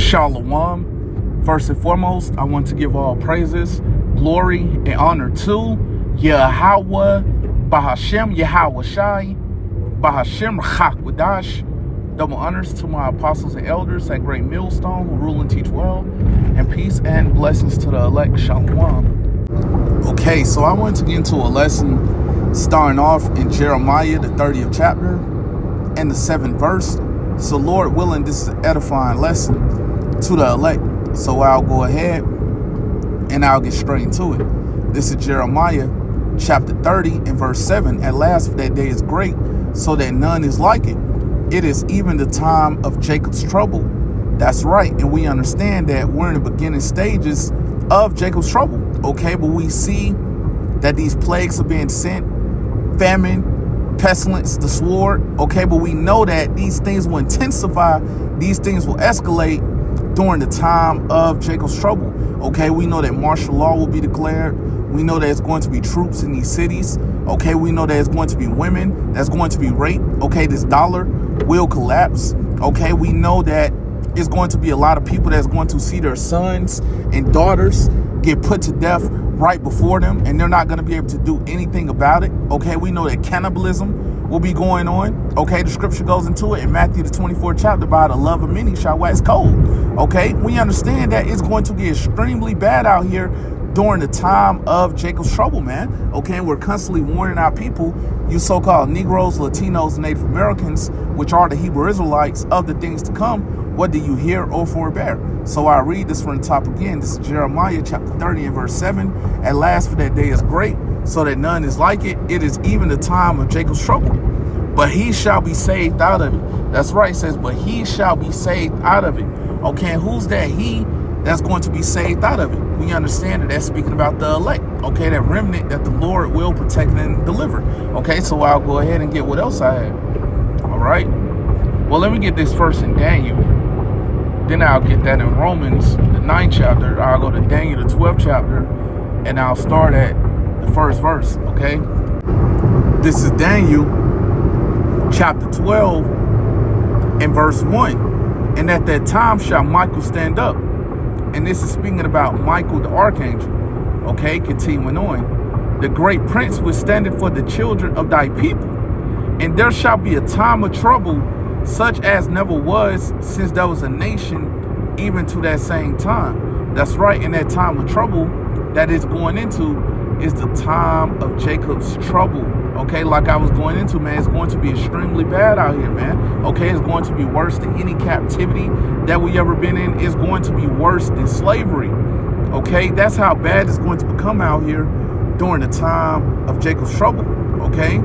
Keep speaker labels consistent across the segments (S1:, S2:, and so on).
S1: Shalom. First and foremost, I want to give all praises, glory, and honor to Yahweh, Bahashem, Yahweh Shai, Bahashem, Chakwadash. Double honors to my apostles and elders at Great Millstone who rule and teach well, and peace and blessings to the elect. Shalom. Okay, so I want to get into a lesson starting off in Jeremiah, the 30th chapter, and the 7th verse. So Lord willing, this is an edifying lesson to the elect. So I'll go ahead and I'll get straight into it. This is Jeremiah chapter 30 and verse 7. At last, for that day is great, so that none is like it. It is even the time of Jacob's trouble. That's right. And we understand that we're in the beginning stages of Jacob's trouble. Okay, but we see that these plagues are being sent, famine, pestilence, the sword. Okay, but we know that these things will intensify, these things will escalate during the time of Jacob's trouble. Okay, we know that martial law will be declared. We know that it's going to be troops in these cities. Okay, we know that it's going to be women that's going to be raped. Okay, this dollar will collapse. Okay, we know that it's going to be a lot of people that's going to see their sons and daughters get put to death right before them, and they're not going to be able to do anything about it. Okay, we know that cannibalism will be going on. Okay, the scripture goes into it in Matthew the 24th chapter, by the love of many shall wax cold. Okay, we understand that it's going to get extremely bad out here during the time of Jacob's trouble, man. Okay, and we're constantly warning our people, you so-called Negroes, Latinos, Native Americans, which are the Hebrew Israelites, of the things to come. What do you hear or forbear? So I read this from the top again. This is Jeremiah chapter 30 and verse 7. At last, for that day is great, so that none is like it. It is even the time of Jacob's trouble, but he shall be saved out of it. That's right, it says, but he shall be saved out of it. Okay, and who's that he that's going to be saved out of it? We understand that that's speaking about the elect. Okay, that remnant that the Lord will protect and deliver. Okay, so I'll go ahead and get what else I have. All right. Well, let me get this first in Daniel. Then I'll get that in Romans, the 9th chapter. I'll go to Daniel, the 12th chapter, and I'll start at the first verse. Okay. This is Daniel chapter 12 and verse 1. And at that time shall Michael stand up. And this is speaking about Michael the archangel. Okay, continuing on. The great prince withstandeth for the children of thy people. And there shall be a time of trouble, such as never was since there was a nation, even to that same time. That's right, in that time of trouble that is going into is the time of Jacob's trouble. Okay, like I was going into, man, it's going to be extremely bad out here, man. Okay, it's going to be worse than any captivity that we ever been in. It's going to be worse than slavery. Okay, that's how bad it's going to become out here during the time of Jacob's trouble. Okay,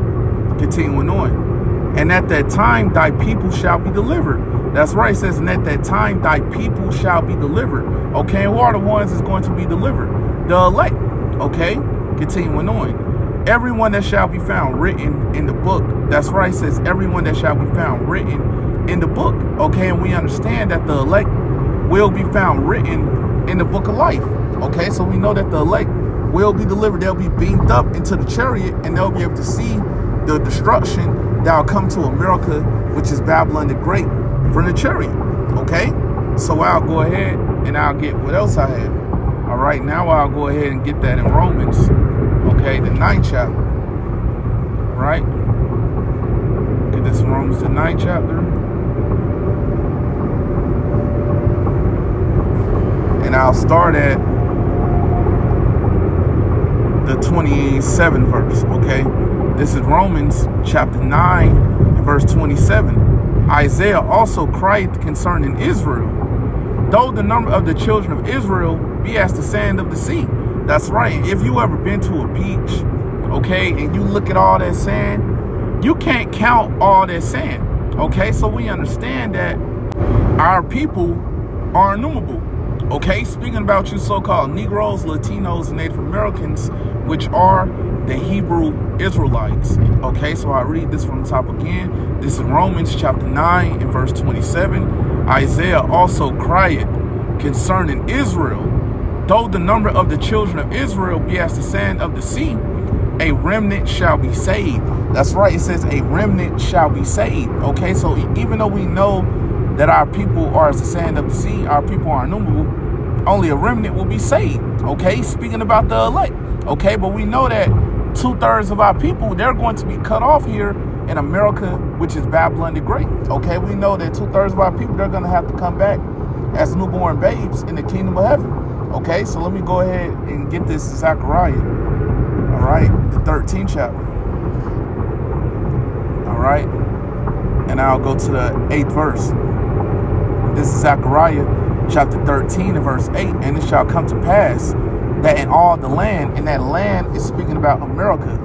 S1: continuing on. And at that time, thy people shall be delivered. That's right, it says, and at that time, thy people shall be delivered. Okay, and who are the ones that's going to be delivered? The elect. Okay, continuing on. Everyone that shall be found written in the book. That's right, it says everyone that shall be found written in the book. Okay, and we understand that the elect will be found written in the book of life. Okay, so we know that the elect will be delivered. They'll be beamed up into the chariot, and they'll be able to see the destruction that will come to America, which is Babylon the Great, from the chariot. Okay, so I'll go ahead and I'll get what else I have. All right, now I'll go ahead and get that in Romans. Okay, the 9th chapter. All right, get this in Romans, the 9th chapter. And I'll start at the 27th verse. Okay, this is Romans chapter 9 and verse 27. Isaiah also cried concerning Israel, though the number of the children of Israel be as the sand of the sea. That's right. If you ever been to a beach, okay, and you look at all that sand, you can't count all that sand. Okay, so we understand that our people are innumerable. Okay, speaking about you so-called Negroes, Latinos, and Native Americans, which are the Hebrew Israelites. Okay, so I read this from the top again. This is Romans chapter 9 and verse 27. Isaiah also cried concerning Israel, though the number of the children of Israel be as the sand of the sea, a remnant shall be saved. That's right, it says a remnant shall be saved. Okay, so even though we know that our people are as the sand of the sea, our people are innumerable, only a remnant will be saved. Okay, speaking about the elect. Okay, but we know that 2/3 of our people, they're going to be cut off here in America, which is Babylon the Great. Okay, we know that 2/3 of our people, they're going to have to come back as newborn babes in the kingdom of heaven. Okay, so let me go ahead and get this to Zechariah. All right, the 13th chapter. All right, and I'll go to the 8th verse. This is Zechariah chapter 13 and verse 8. And it shall come to pass that in all the land, and that land is speaking about America,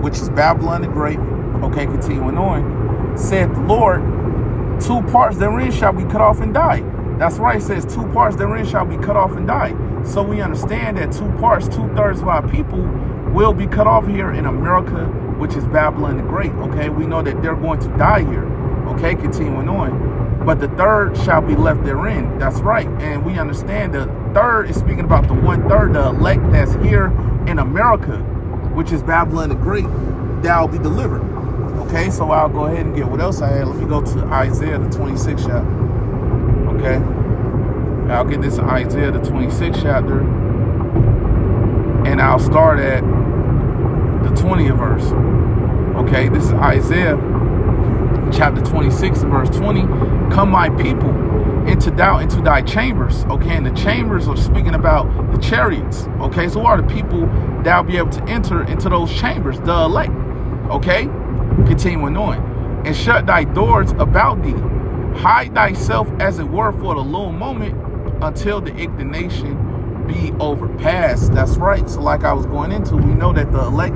S1: which is Babylon the Great. Okay, continuing on. Saith the Lord, 2 parts therein shall be cut off and die. That's right, it says 2 parts therein shall be cut off and die. So we understand that 2 parts, 2/3 of our people will be cut off here in America, which is Babylon the Great. Okay, we know that they're going to die here. Okay, continuing on. But the 1/3 shall be left therein. That's right. And we understand the 1/3 is speaking about the 1/3, the elect that's here in America, which is Babylon the Great, that will be delivered. Okay, so I'll go ahead and get what else I had. Let me go to Isaiah, the 26th chapter. Okay, I'll get this in Isaiah, the 26th chapter, and I'll start at the 20th verse. Okay, this is Isaiah chapter 26 and verse 20. Come, my people, into thy chambers. Okay, and the chambers are speaking about the chariots. Okay, so who are the people that will be able to enter into those chambers? The elect. Okay, continuing on. And shut thy doors about thee. Hide thyself as it were for the little moment until the indignation be overpassed. That's right. So like I was going into, we know that the elect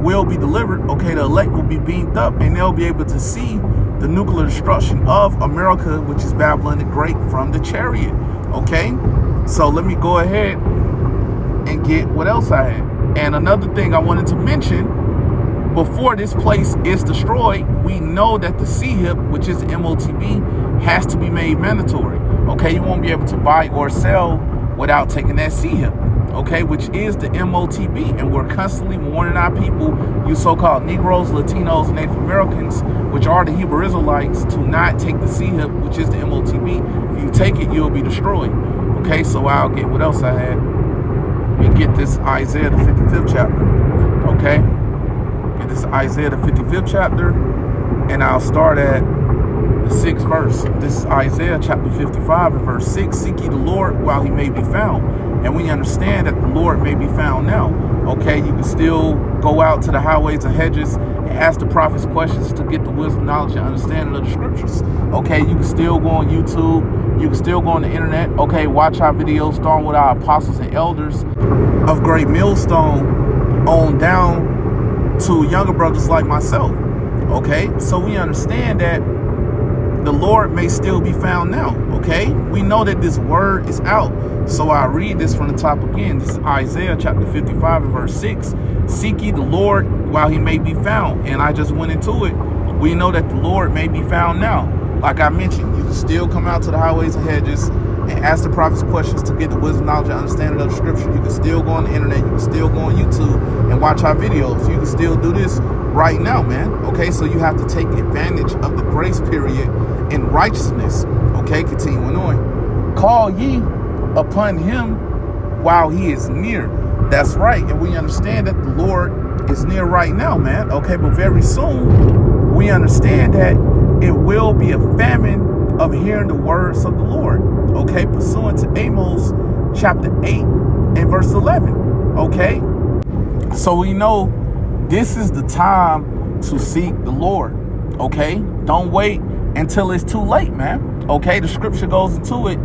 S1: will be delivered. Okay, the elect will be beamed up and they'll be able to see the nuclear destruction of America, which is Babylon the Great, from the chariot. Okay, so let me go ahead and get what else I had. And another thing I wanted to mention, before this place is destroyed, we know that the CHIP, which is the MOTB, has to be made mandatory. Okay, you won't be able to buy or sell without taking that CHIP. Okay, which is the MOTB, and we're constantly warning our people, you so-called Negroes, Latinos, Native Americans, which are the Hebrew Israelites, to not take the CHIP, which is the MOTB. If you take it, you'll be destroyed. Okay, so I'll get what else I had. Let me get this Isaiah, the 55th chapter. Okay, get this Isaiah, the 55th chapter, and I'll start at the 6th verse. This is Isaiah chapter 55 and verse 6. Seek ye the Lord while he may be found. And we understand that the Lord may be found now. Okay, you can still go out to the highways and hedges and ask the prophets questions to get the wisdom, knowledge, and understanding of the scriptures. Okay, you can still go on YouTube. You can still go on the internet. Okay, watch our videos starting with our apostles and elders of Great Millstone on down to younger brothers like myself. Okay, so we understand that the Lord may still be found now. Okay, we know that this word is out. So I read this from the top again. This is Isaiah chapter 55 and verse 6. Seek ye the Lord while he may be found. And I just went into it. We know that the Lord may be found now. Like I mentioned, you can still come out to the highways and hedges and ask the prophets questions to get the wisdom, knowledge, and understanding of the scripture. You can still go on the internet. You can still go on YouTube and watch our videos. You can still do this right now, man. Okay, so you have to take advantage of the grace period in righteousness. Okay, continuing on. Call ye upon him while he is near. That's right. And we understand that the Lord is near right now, man. Okay, but very soon we understand that it will be a famine of hearing the words of the Lord. Okay, pursuant to Amos chapter 8 and verse 11. Okay, so we know this is the time to seek the Lord. Okay, don't wait until it's too late, man. Okay, the scripture goes into it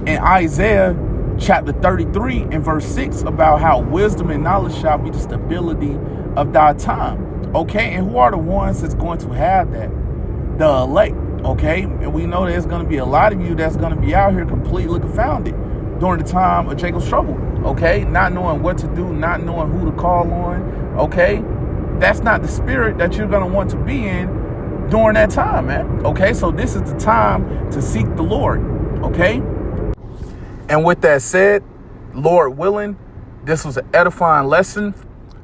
S1: in Isaiah chapter 33 and verse 6 about how wisdom and knowledge shall be the stability of thy time. Okay, and who are the ones that's going to have that? The elect. Okay, and we know there's going to be a lot of you that's going to be out here completely confounded during the time of Jacob's trouble. Okay, not knowing what to do, not knowing who to call on. Okay, that's not the spirit that you're going to want to be in during that time, man. Okay, so this is the time to seek the Lord. Okay, and with that said, Lord willing, this was an edifying lesson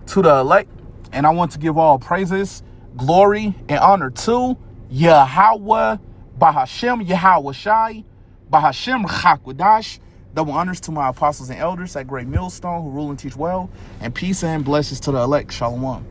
S1: to the elect, and I want to give all praises, glory, and honor to Yahweh Bahashem Yahweh Shai, Bahashem Chakwadash. Double honors to my apostles and elders at Great Millstone who rule and teach well, and peace and blessings to the elect. Shalom.